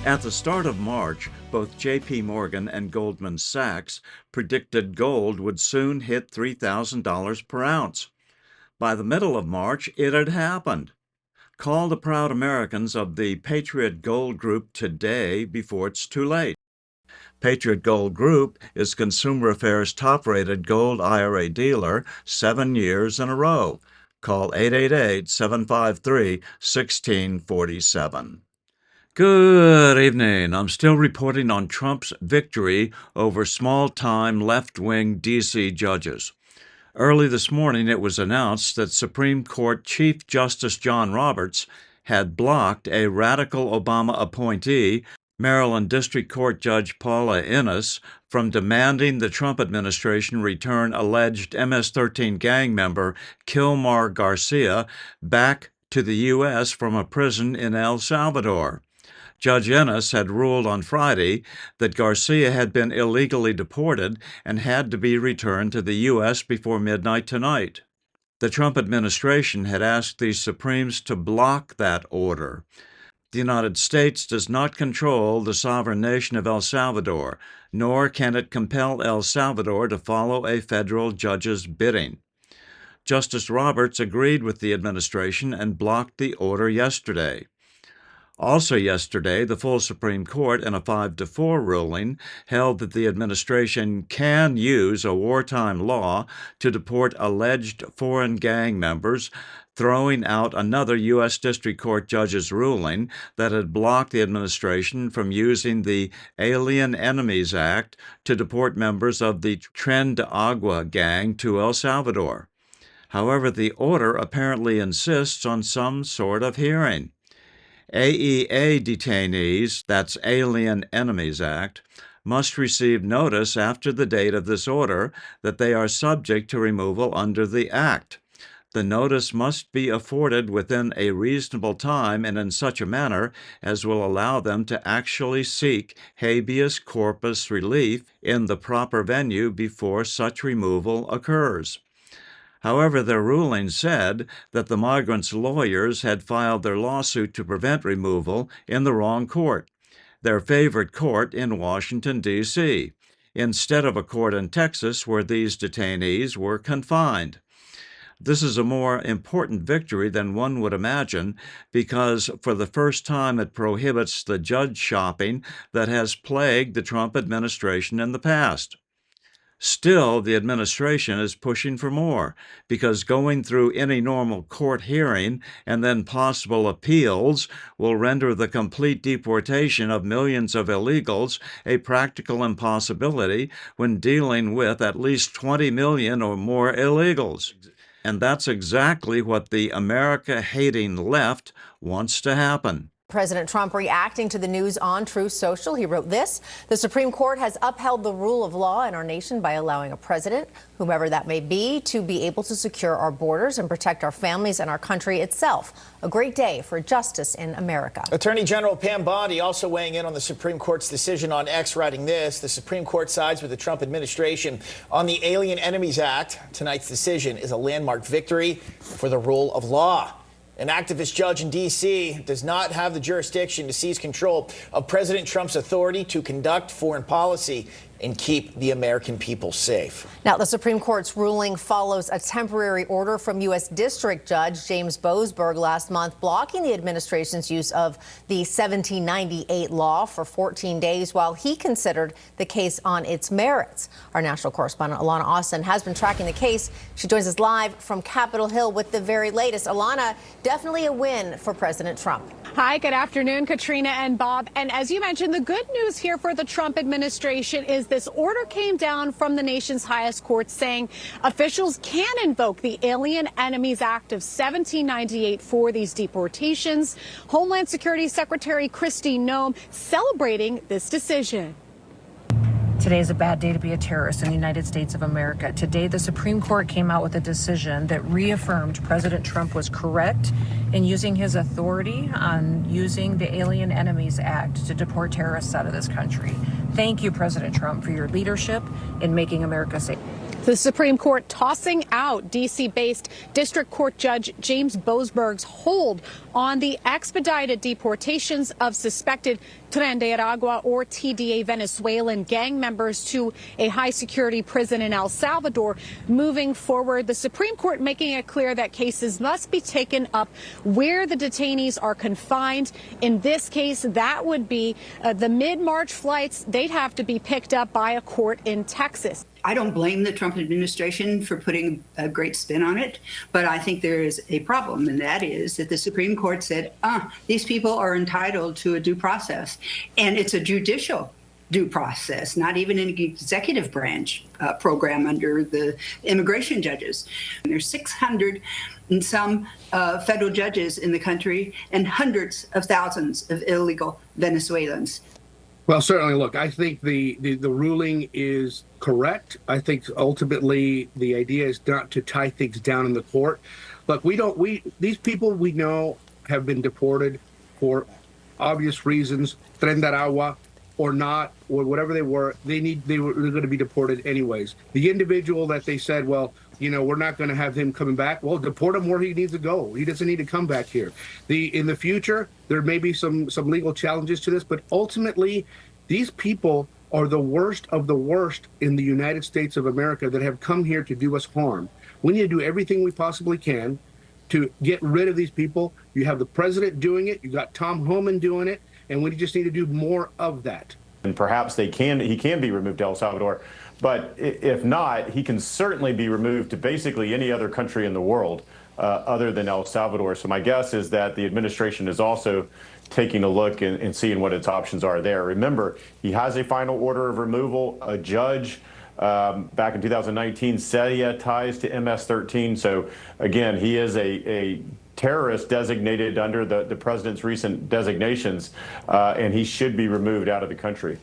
At the start of March, both J.P. Morgan and Goldman Sachs predicted gold would soon hit $3,000 per ounce. By the middle of March, it had happened. Call the proud Americans of the Patriot Gold Group today before it's too late. Patriot Gold Group is Consumer Affairs' top-rated gold IRA dealer 7 years in a row. Call 888-753-1647. Good evening. I'm still reporting on Trump's victory over small-time left-wing D.C. judges. Early this morning, it was announced that Supreme Court Chief Justice John Roberts had blocked a radical Obama appointee, Maryland District Court Judge Paula Innis, from demanding the Trump administration return alleged MS-13 gang member Kilmar Garcia back to the U.S. from a prison in El Salvador. Judge Innis had ruled on Friday that Garcia had been illegally deported and had to be returned to the U.S. before midnight tonight. The Trump administration had asked the Supremes to block that order. The United States does not control the sovereign nation of El Salvador, nor can it compel El Salvador to follow a federal judge's bidding. Justice Roberts agreed with the administration and blocked the order yesterday. Also yesterday, the full Supreme Court, in a 5-4 ruling, held that the administration can use a wartime law to deport alleged foreign gang members, throwing out another U.S. District Court judge's ruling that had blocked the administration from using the Alien Enemies Act to deport members of the Tren de Agua gang to El Salvador. However, the order apparently insists on some sort of hearing. AEA detainees, that's Alien Enemies Act, must receive notice after the date of this order that they are subject to removal under the Act. The notice must be afforded within a reasonable time and in such a manner as will allow them to actually seek habeas corpus relief in the proper venue before such removal occurs. However, their ruling said that the migrants' lawyers had filed their lawsuit to prevent removal in the wrong court, their favorite court in Washington, D.C., instead of a court in Texas where these detainees were confined. This is a more important victory than one would imagine because for the first time it prohibits the judge shopping that has plagued the Trump administration in the past. Still, the administration is pushing for more because going through any normal court hearing and then possible appeals will render the complete deportation of millions of illegals a practical impossibility when dealing with at least 20 million or more illegals. And that's exactly what the America-hating left wants to happen. President Trump reacting to the news on Truth Social. He wrote this: the Supreme Court has upheld the rule of law in our nation by allowing a president, whomever that may be, to be able to secure our borders and protect our families and our country itself. A great day for justice in America. Attorney General Pam Bondi also weighing in on the Supreme Court's decision on X, writing this: the Supreme Court sides with the Trump administration on the Alien Enemies Act. Tonight's decision is a landmark victory for the rule of law. An activist judge in D.C. does not have the jurisdiction to seize control of President Trump's authority to conduct foreign policy and keep the American people safe. Now, the Supreme Court's ruling follows a temporary order from U.S. District Judge James Boasberg last month blocking the administration's use of the 1798 law for 14 days while he considered the case on its merits. Our national correspondent Alana Austin has been tracking the case. She joins us live from Capitol Hill with the very latest. Alana, definitely a win for President Trump. Hi, good afternoon, Katrina and Bob. And as you mentioned, the good news here for the Trump administration is this order came down from the nation's highest court saying officials can invoke the Alien Enemies Act of 1798 for these deportations. Homeland Security Secretary Kristi Noem celebrating this decision. Today is a bad day to be a terrorist in the United States of America. Today, the Supreme Court came out with a decision that reaffirmed President Trump was correct in using his authority on using the Alien Enemies Act to deport terrorists out of this country. Thank you, President Trump, for your leadership in making America safe. The Supreme Court tossing out D.C.-based District Court Judge James Boasberg's hold on the expedited deportations of suspected Tren de Aragua or TDA Venezuelan gang members to a high-security prison in El Salvador. Moving forward, the Supreme Court making it clear that cases must be taken up where the detainees are confined. In this case, that would be the mid-March flights. They'd have to be picked up by a court in Texas. I don't blame the Trump administration for putting a great spin on it, but I think there is a problem, and that is that the Supreme Court said, these people are entitled to a due process, and it's a judicial due process, not even an executive branch program under the immigration judges. And there's 600 and some federal judges in the country and hundreds of thousands of illegal Venezuelans. Well, certainly, look, I think the ruling is correct. I think ultimately the idea is not to tie things down in the court. Look, these people we know have been deported for obvious reasons, Tren de Aragua or not, or whatever they were, they're going to be deported anyways. The individual that they said, well, we're not going to have him coming back. Well, deport him where he needs to go. He doesn't need to come back here. In the future, there may be some legal challenges to this, but ultimately, these people are the worst of the worst in the United States of America that have come here to do us harm. We need to do everything we possibly can to get rid of these people. You have the president doing it. You got Tom Homan doing it, and we just need to do more of that. And perhaps he can be removed to El Salvador. But if not, he can certainly be removed to basically any other country in the world other than El Salvador. So my guess is that the administration is also taking a look and seeing what its options are there. Remember, he has a final order of removal. A judge back in 2019 said he had ties to MS-13. So again, he is a terrorist designated under the president's recent designations, and he should be removed out of the country.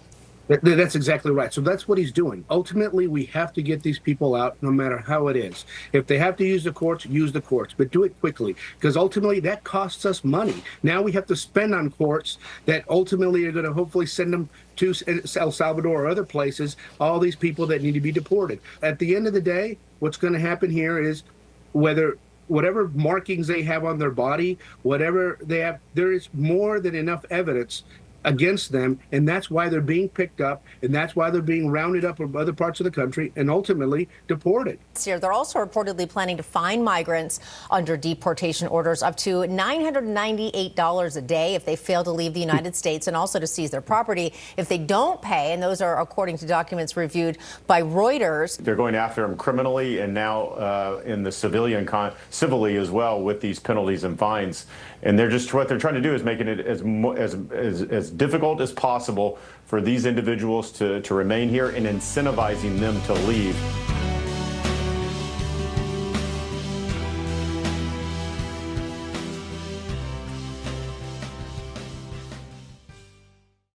That's exactly right. So that's what he's doing. Ultimately, we have to get these people out no matter how it is. If they have to use the courts, but do it quickly, because ultimately that costs us money. Now we have to spend on courts that ultimately are going to hopefully send them to El Salvador or other places, all these people that need to be deported. At the end of the day, what's going to happen here is whatever markings they have on their body, whatever they have, there is more than enough evidence against them, and that's why they're being picked up, and that's why they're being rounded up from other parts of the country and ultimately deported. They're also reportedly planning to fine migrants under deportation orders up to $998 a day if they fail to leave the United States, and also to seize their property if they don't pay, and those are according to documents reviewed by Reuters. They're going after him criminally and now in the civilly as well with these penalties and fines. And what they're trying to do is making it as difficult as possible for these individuals to remain here and incentivizing them to leave.